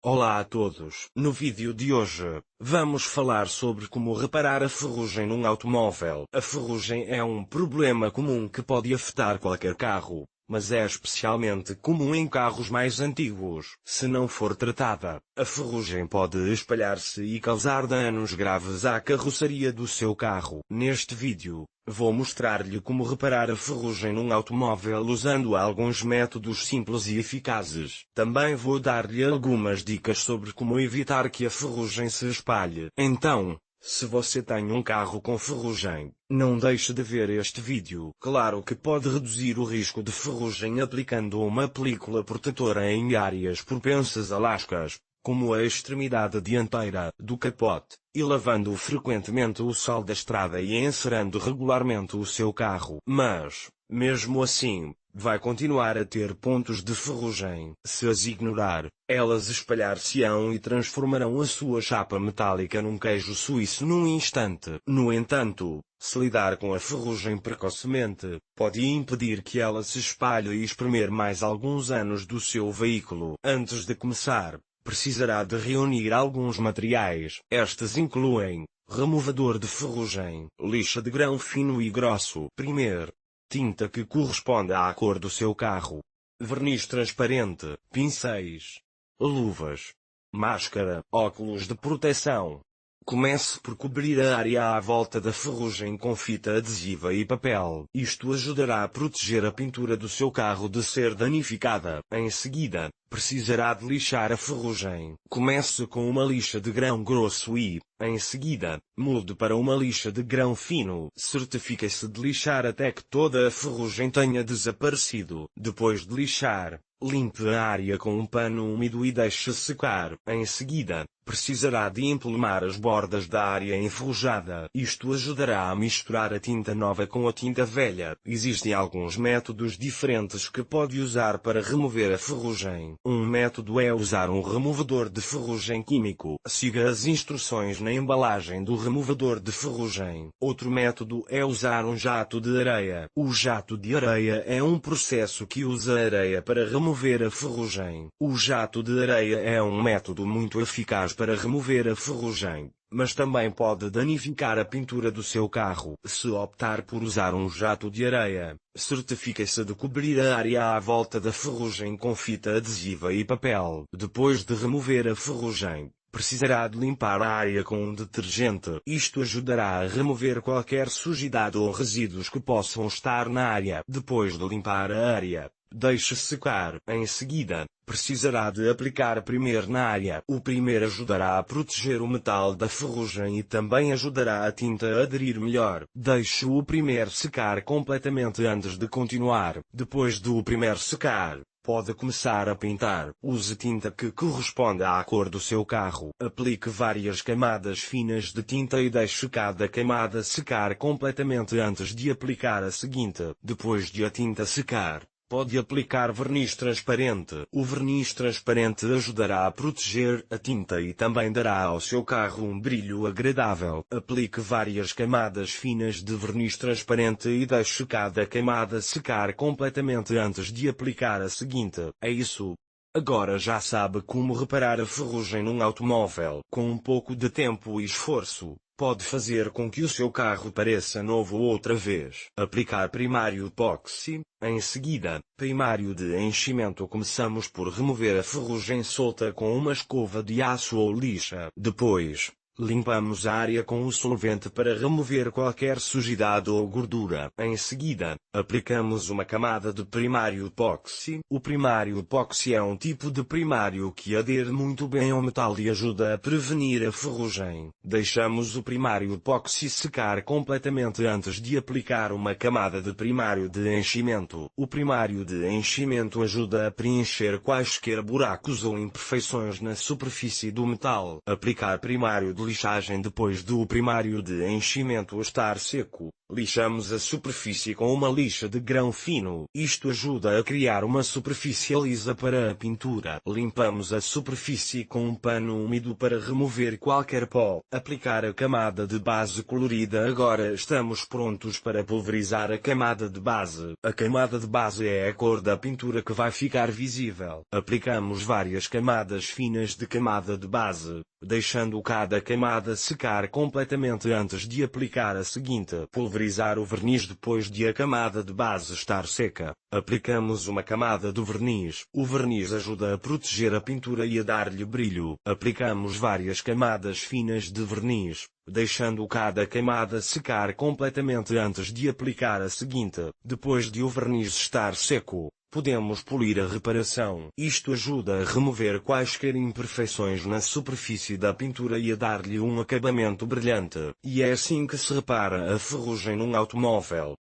Olá a todos, no vídeo de hoje, vamos falar sobre como reparar a ferrugem num automóvel. A ferrugem é um problema comum que pode afetar qualquer carro, mas é especialmente comum em carros mais antigos. Se não for tratada, a ferrugem pode espalhar-se e causar danos graves à carroceria do seu carro. Neste vídeo, vou mostrar-lhe como reparar a ferrugem num automóvel usando alguns métodos simples e eficazes. Também vou dar-lhe algumas dicas sobre como evitar que a ferrugem se espalhe. Então, se você tem um carro com ferrugem, não deixe de ver este vídeo. Claro que pode reduzir o risco de ferrugem aplicando uma película protetora em áreas propensas a lascas, como a extremidade dianteira do capote, e lavando frequentemente o sol da estrada e encerando regularmente o seu carro. Mas, mesmo assim, vai continuar a ter pontos de ferrugem. Se as ignorar, elas espalhar-se-ão e transformarão a sua chapa metálica num queijo suíço num instante. No entanto, se lidar com a ferrugem precocemente, pode impedir que ela se espalhe e espremer mais alguns anos do seu veículo. Antes de começar, precisará de reunir alguns materiais. Estes incluem removedor de ferrugem, lixa de grão fino e grosso, primer, tinta que corresponde à cor do seu carro, verniz transparente, pincéis, luvas, máscara, óculos de proteção. Comece por cobrir a área à volta da ferrugem com fita adesiva e papel. Isto ajudará a proteger a pintura do seu carro de ser danificada. Em seguida, precisará de lixar a ferrugem. Comece com uma lixa de grão grosso e, em seguida, mude para uma lixa de grão fino. Certifique-se de lixar até que toda a ferrugem tenha desaparecido. Depois de lixar, limpe a área com um pano úmido e deixe secar. Em seguida, precisará de empolmar as bordas da área enferrujada. Isto ajudará a misturar a tinta nova com a tinta velha. Existem alguns métodos diferentes que pode usar para remover a ferrugem. Um método é usar um removedor de ferrugem químico. Siga as instruções na embalagem do removedor de ferrugem. Outro método é usar um jato de areia. O jato de areia é um processo que usa areia para remover a ferrugem. O jato de areia é um método muito eficaz para remover a ferrugem, mas também pode danificar a pintura do seu carro. Se optar por usar um jato de areia, certifique-se de cobrir a área à volta da ferrugem com fita adesiva e papel. Depois de remover a ferrugem, precisará de limpar a área com um detergente. Isto ajudará a remover qualquer sujidade ou resíduos que possam estar na área. Depois de limpar a área, deixe secar. Em seguida, precisará de aplicar primer na área. O primer ajudará a proteger o metal da ferrugem e também ajudará a tinta a aderir melhor. Deixe o primer secar completamente antes de continuar. Depois do primer secar, pode começar a pintar. Use tinta que corresponde à cor do seu carro. Aplique várias camadas finas de tinta e deixe cada camada secar completamente antes de aplicar a seguinte. Depois de a tinta secar, pode aplicar verniz transparente. O verniz transparente ajudará a proteger a tinta e também dará ao seu carro um brilho agradável. Aplique várias camadas finas de verniz transparente e deixe cada camada secar completamente antes de aplicar a seguinte. É isso. Agora já sabe como reparar a ferrugem num automóvel. Com um pouco de tempo e esforço, pode fazer com que o seu carro pareça novo outra vez. Aplicar primário epóxi. Em seguida, primário de enchimento. Começamos por remover a ferrugem solta com uma escova de aço ou lixa. Depois, limpamos a área com o solvente para remover qualquer sujidade ou gordura. Em seguida, aplicamos uma camada de primário epóxi. O primário epóxi é um tipo de primário que adere muito bem ao metal e ajuda a prevenir a ferrugem. Deixamos o primário epóxi secar completamente antes de aplicar uma camada de primário de enchimento. O primário de enchimento ajuda a preencher quaisquer buracos ou imperfeições na superfície do metal. Aplicar primário de lixagem. Depois do primário de enchimento estar seco, Lixamos a superfície com uma lixa de grão fino. Isto ajuda a criar uma superfície lisa para a pintura. Limpamos a superfície com um pano úmido para remover qualquer pó. Aplicar a camada de base colorida. Agora estamos prontos para pulverizar a camada de base. A camada de base é a cor da pintura que vai ficar visível. Aplicamos várias camadas finas de camada de base, deixando cada camada secar completamente antes de aplicar a seguinte. Pulverizar o verniz depois de a camada de base estar seca. Aplicamos uma camada de verniz. O verniz ajuda a proteger a pintura e a dar-lhe brilho. Aplicamos várias camadas finas de verniz, deixando cada camada secar completamente antes de aplicar a seguinte. Depois de o verniz estar seco, podemos polir a reparação. Isto ajuda a remover quaisquer imperfeições na superfície da pintura e a dar-lhe um acabamento brilhante. E é assim que se repara a ferrugem num automóvel.